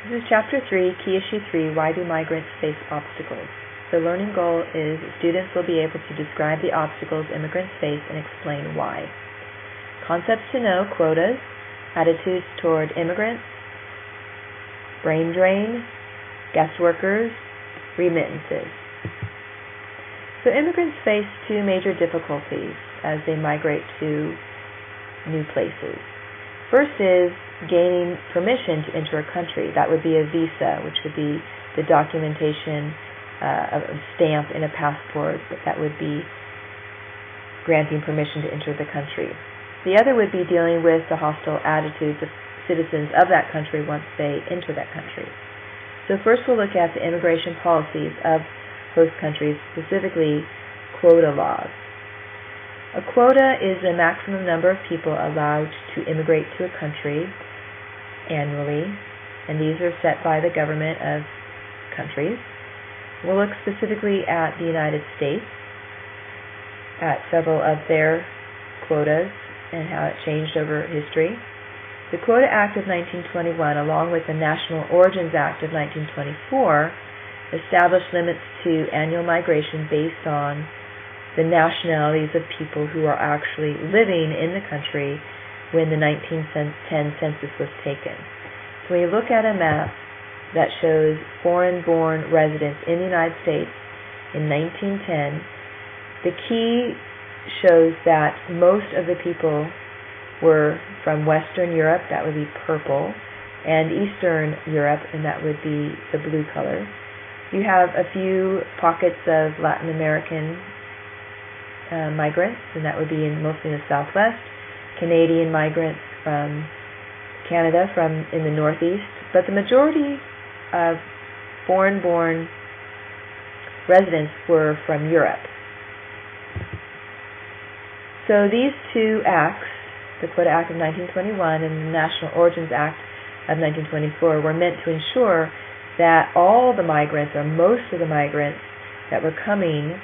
This is Chapter 3, Key Issue 3, Why Do Migrants Face Obstacles? The learning goal is students will be able to describe the obstacles immigrants face and explain why. Concepts to know: quotas, attitudes toward immigrants, brain drain, guest workers, remittances. So immigrants face two major difficulties as they migrate to new places. First is gaining permission to enter a country. That would be a visa, which would be the documentation of a stamp in a passport that would be granting permission to enter the country. The other would be dealing with the hostile attitudes of citizens of that country once they enter that country. So first we'll look at the immigration policies of host countries, specifically quota laws. A quota is the maximum number of people allowed to immigrate to a country annually, and these are set by the government of countries. We'll look specifically at the United States, at several of their quotas and how it changed over history. The Quota Act of 1921, along with the National Origins Act of 1924, established limits to annual migration based on the nationalities of people who are actually living in the country when the 1910 census was taken. So when you look at a map that shows foreign-born residents in the United States in 1910, the key shows that most of the people were from Western Europe, that would be purple, and Eastern Europe, and that would be the blue color. You have a few pockets of Latin American migrants, and that would be mostly in the Southwest, Canadian migrants from Canada, from in the Northeast, but the majority of foreign-born residents were from Europe. So these two acts, the Quota Act of 1921 and the National Origins Act of 1924, were meant to ensure that all the migrants, or most of the migrants that were coming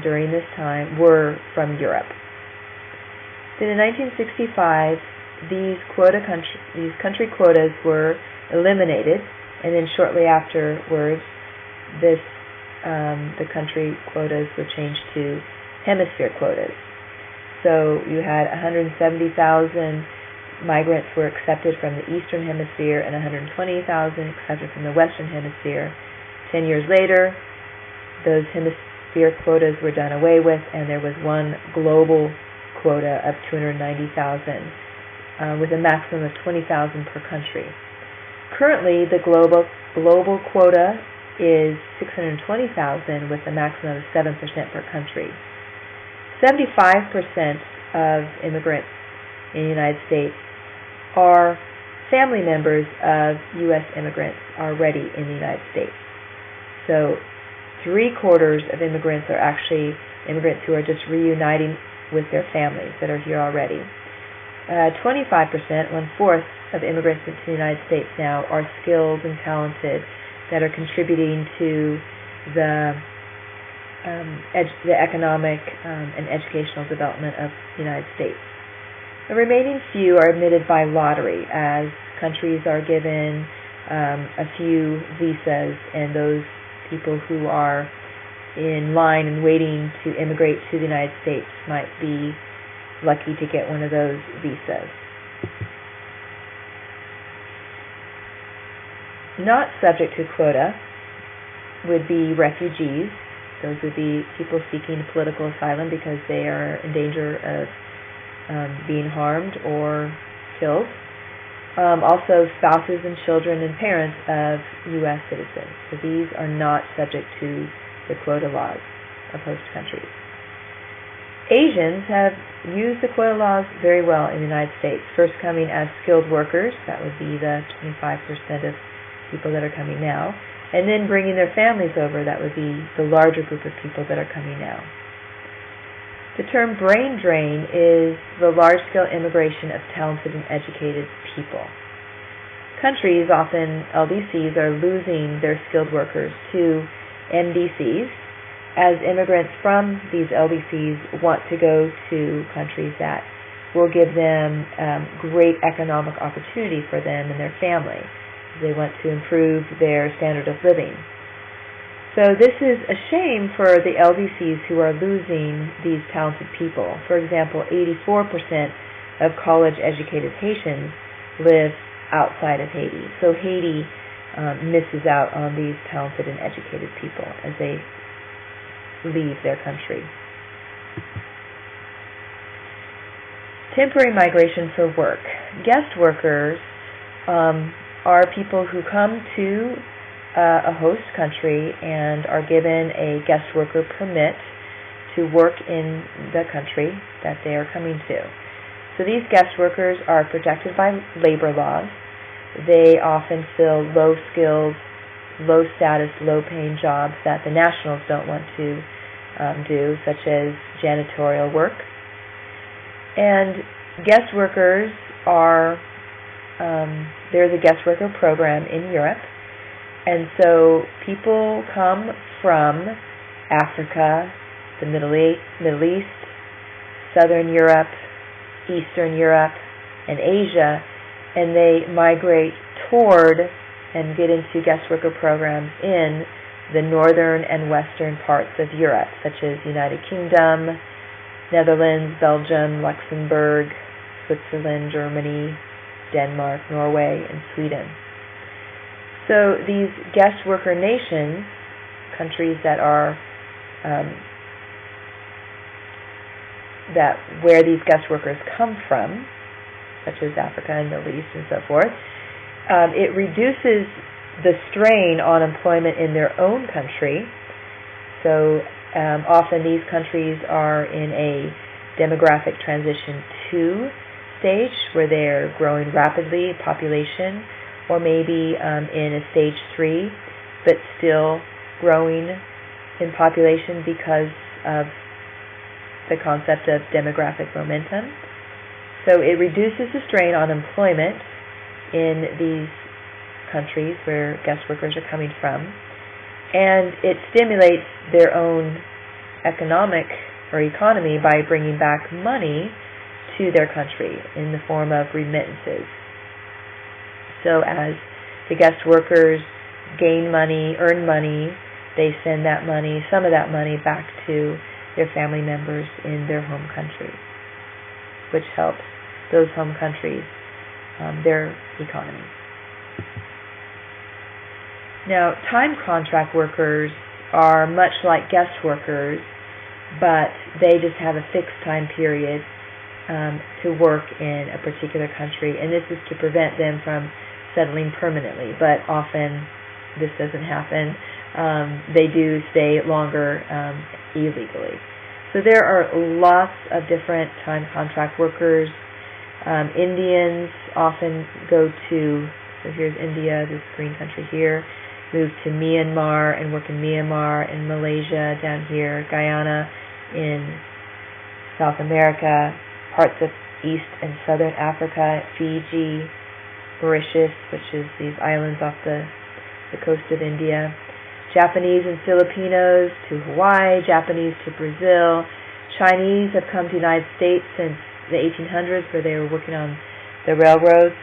during this time, were from Europe. Then in 1965, these country quotas were eliminated, and then shortly afterwards, the country quotas were changed to hemisphere quotas. So you had 170,000 migrants were accepted from the Eastern Hemisphere and 120,000 accepted from the Western Hemisphere. 10 years later, those hemisphere quotas were done away with, and there was one global quota of 290,000 with a maximum of 20,000 per country. Currently, the global quota is 620,000 with a maximum of 7% per country. 75% of immigrants in the United States are family members of U.S. immigrants already in the United States. So 3/4 of immigrants are actually immigrants who are just reuniting with their families that are here already. 25%, 1/4 of immigrants into the United States now are skilled and talented that are contributing to the economic and educational development of the United States. The remaining few are admitted by lottery, as countries are given a few visas, and those people who are in line and waiting to immigrate to the United States might be lucky to get one of those visas. Not subject to quota would be refugees. Those would be people seeking political asylum because they are in danger of being harmed or killed. Also, spouses and children and parents of U.S. citizens. So these are not subject to the quota laws of host countries. Asians have used the quota laws very well in the United States, first coming as skilled workers. That would be the 25% of people that are coming now. And then bringing their families over, that would be the larger group of people that are coming now. The term brain drain is the large-scale immigration of talented and educated people. Countries, often LDCs, are losing their skilled workers to MDCs, as immigrants from these LDCs want to go to countries that will give them great economic opportunity for them and their family. They want to improve their standard of living. So this is a shame for the LDCs who are losing these talented people. For example, 84% of college-educated Haitians live outside of Haiti. So Haiti misses out on these talented and educated people as they leave their country. Temporary migration for work. Guest workers are people who come to a host country and are given a guest worker permit to work in the country that they are coming to. So these guest workers are protected by labor laws. They often fill low-skilled, low-status, low-paying jobs that the nationals don't want to do, such as janitorial work. And guest workers are, there's a guest worker program in Europe. And so people come from Africa, the Middle East, Southern Europe, Eastern Europe, and Asia, and they migrate toward and get into guest worker programs in the northern and western parts of Europe, such as United Kingdom, Netherlands, Belgium, Luxembourg, Switzerland, Germany, Denmark, Norway, and Sweden. So these guest worker nations, countries that are where these guest workers come from, such as Africa and Middle East and so forth, it reduces the strain on employment in their own country. So often these countries are in a demographic transition 2 stage where they're growing rapidly, population, or maybe in a stage 3, but still growing in population because of the concept of demographic momentum. So it reduces the strain on employment in these countries where guest workers are coming from, and it stimulates their own economy by bringing back money to their country in the form of remittances. So as the guest workers gain money, earn money, they send that money, some of that money, back to their family members in their home country, which helps those home countries, their economy. Now, time contract workers are much like guest workers, but they just have a fixed time period to work in a particular country, and this is to prevent them from settling permanently, but often this doesn't happen. They do stay longer illegally. So there are lots of different time contract workers. Indians often go to, so here's India, this green country here, move to Myanmar and work in Myanmar, and Malaysia down here, Guyana in South America, parts of East and Southern Africa, Fiji, Mauritius, which is these islands off the coast of India, Japanese and Filipinos to Hawaii, Japanese to Brazil. Chinese have come to the United States since the 1800s, where they were working on the railroads.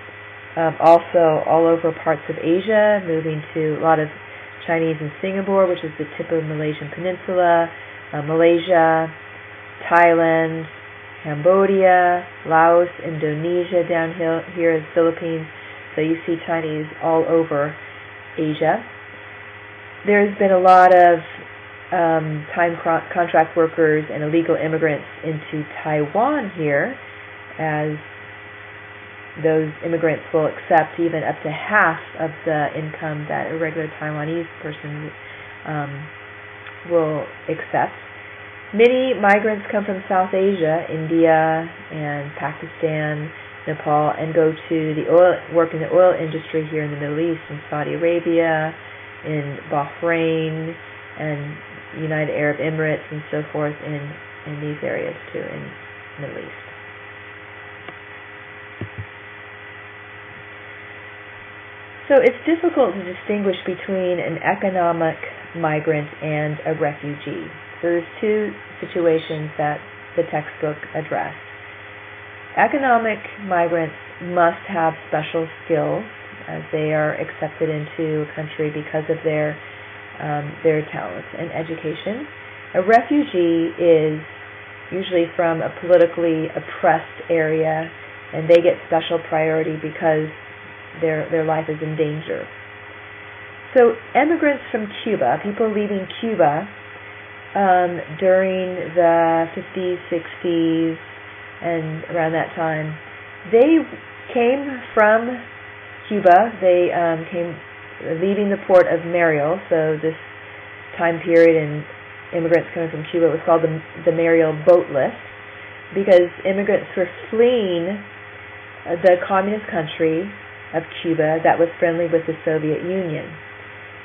Also all over parts of Asia, moving to a lot of Chinese in Singapore, which is the tip of the Malaysian Peninsula, Malaysia, Thailand, Cambodia, Laos, Indonesia down here, the Philippines. So you see Chinese all over Asia. There's been a lot of time contract workers and illegal immigrants into Taiwan here, as those immigrants will accept even up to half of the income that a regular Taiwanese person will accept. Many migrants come from South Asia, India and Pakistan, Nepal, and go to work in the oil industry here in the Middle East, in Saudi Arabia, in Bahrain, and United Arab Emirates, and so forth in these areas too, in the Middle East. So it's difficult to distinguish between an economic migrant and a refugee. So there's two situations that the textbook address. Economic migrants must have special skills as they are accepted into a country because of their talent and education. A refugee is usually from a politically oppressed area, and they get special priority because their life is in danger. So immigrants from Cuba, people leaving Cuba during the 50s, 60s, and around that time, they came from Cuba. They came leaving the port of Mariel. So this time period in immigrants coming from Cuba was called the Mariel Boat List, because immigrants were fleeing the communist country of Cuba that was friendly with the Soviet Union.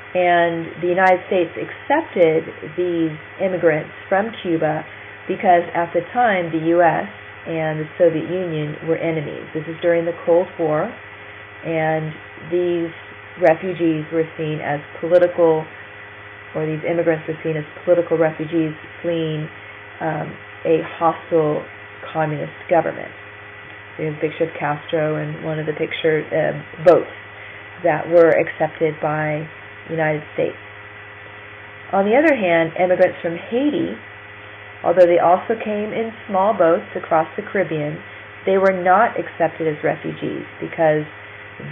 And the United States accepted these immigrants from Cuba because at the time the U.S. and the Soviet Union were enemies. This is during the Cold War, and these refugees were seen as political, or these immigrants were seen as political refugees fleeing a hostile communist government. There's a picture of Castro and one of the picture boats that were accepted by the United States. On the other hand, immigrants from Haiti, although they also came in small boats across the Caribbean, they were not accepted as refugees because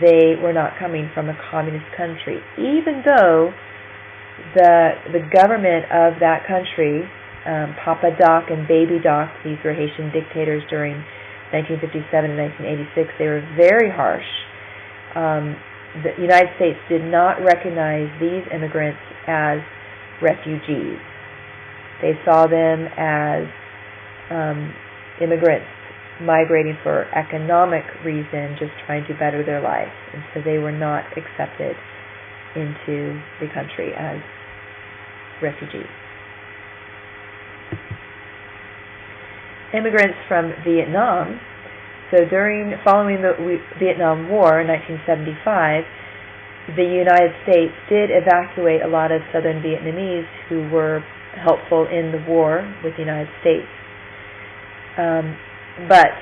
they were not coming from a communist country, even though the government of that country, Papa Doc and Baby Doc, these were Haitian dictators during 1957 and 1986, they were very harsh. The United States did not recognize these immigrants as refugees. They saw them as immigrants migrating for economic reason, just trying to better their life, and so they were not accepted into the country as refugees. Immigrants from Vietnam. So following the Vietnam War in 1975, the United States did evacuate a lot of southern Vietnamese who were helpful in the war with the United States. But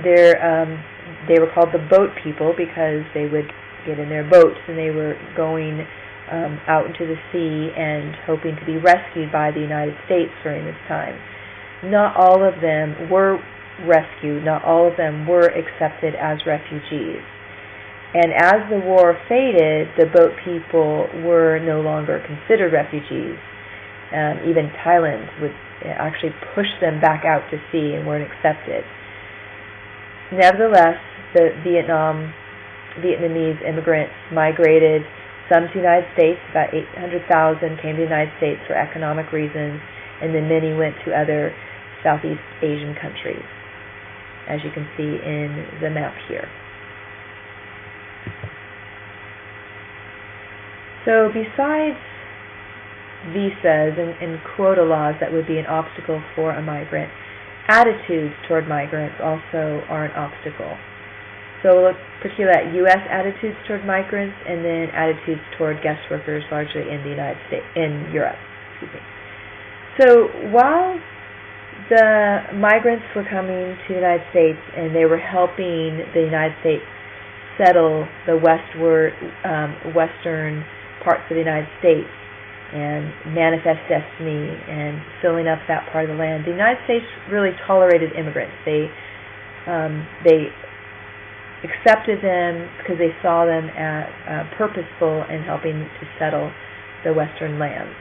they were called the boat people because they would get in their boats and they were going out into the sea and hoping to be rescued by the United States during this time. Not all of them were rescued. Not all of them were accepted as refugees. And as the war faded, the boat people were no longer considered refugees. Even Thailand would actually push them back out to sea and weren't accepted. Nevertheless, the Vietnamese immigrants migrated, some to the United States, about 800,000 came to the United States for economic reasons, and then many went to other Southeast Asian countries, as you can see in the map here. So besides visas and quota laws that would be an obstacle for a migrant, attitudes toward migrants also are an obstacle. So we'll look particularly at U.S. attitudes toward migrants and then attitudes toward guest workers, largely in the United States, in Europe. So while the migrants were coming to the United States and they were helping the United States settle the western parts of the United States and manifest destiny and filling up that part of the land, the United States really tolerated immigrants. They accepted them because they saw them as purposeful in helping to settle the western lands.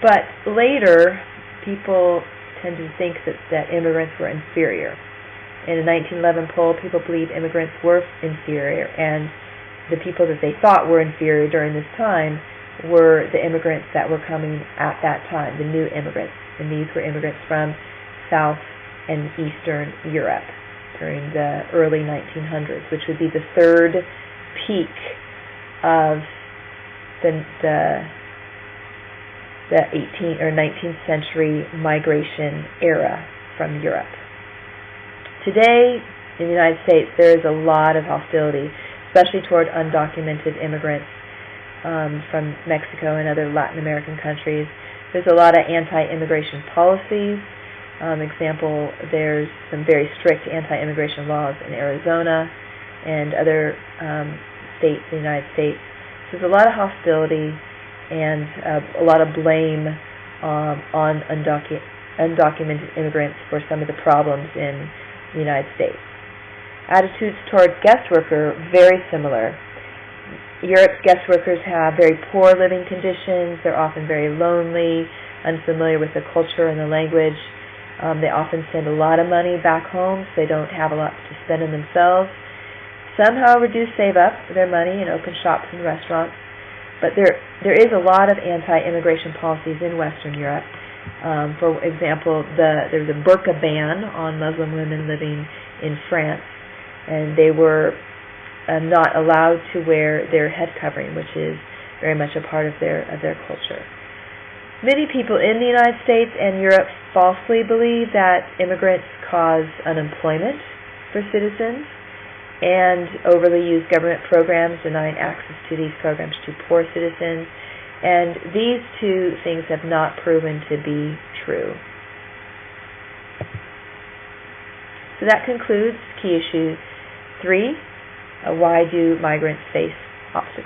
But later, people tended to think that immigrants were inferior. In a 1911 poll, people believed immigrants were inferior, and the people that they thought were inferior during this time were the immigrants that were coming at that time, the new immigrants. And these were immigrants from South and Eastern Europe during the early 1900s, which would be the third peak of the 18th or 19th century migration era from Europe. Today, in the United States, there is a lot of hostility, especially toward undocumented immigrants from Mexico and other Latin American countries. There's a lot of anti-immigration policies. Example, there's some very strict anti-immigration laws in Arizona. and other states in the United States. So there's a lot of hostility and a lot of blame on undocumented immigrants for some of the problems in the United States. Attitudes toward guest worker, very similar. Europe's guest workers have very poor living conditions. They're often very lonely, unfamiliar with the culture and the language. They often send a lot of money back home, so they don't have a lot to spend on themselves. Some, however, do save up their money and open shops and restaurants. But there is a lot of anti-immigration policies in Western Europe. For example, there's a burqa ban on Muslim women living in France, and they were not allowed to wear their head covering, which is very much a part of their culture. Many people in the United States and Europe falsely believe that immigrants cause unemployment for citizens and overly use government programs, denying access to these programs to poor citizens. And these two things have not proven to be true. So that concludes key issue 3. Why do migrants face obstacles?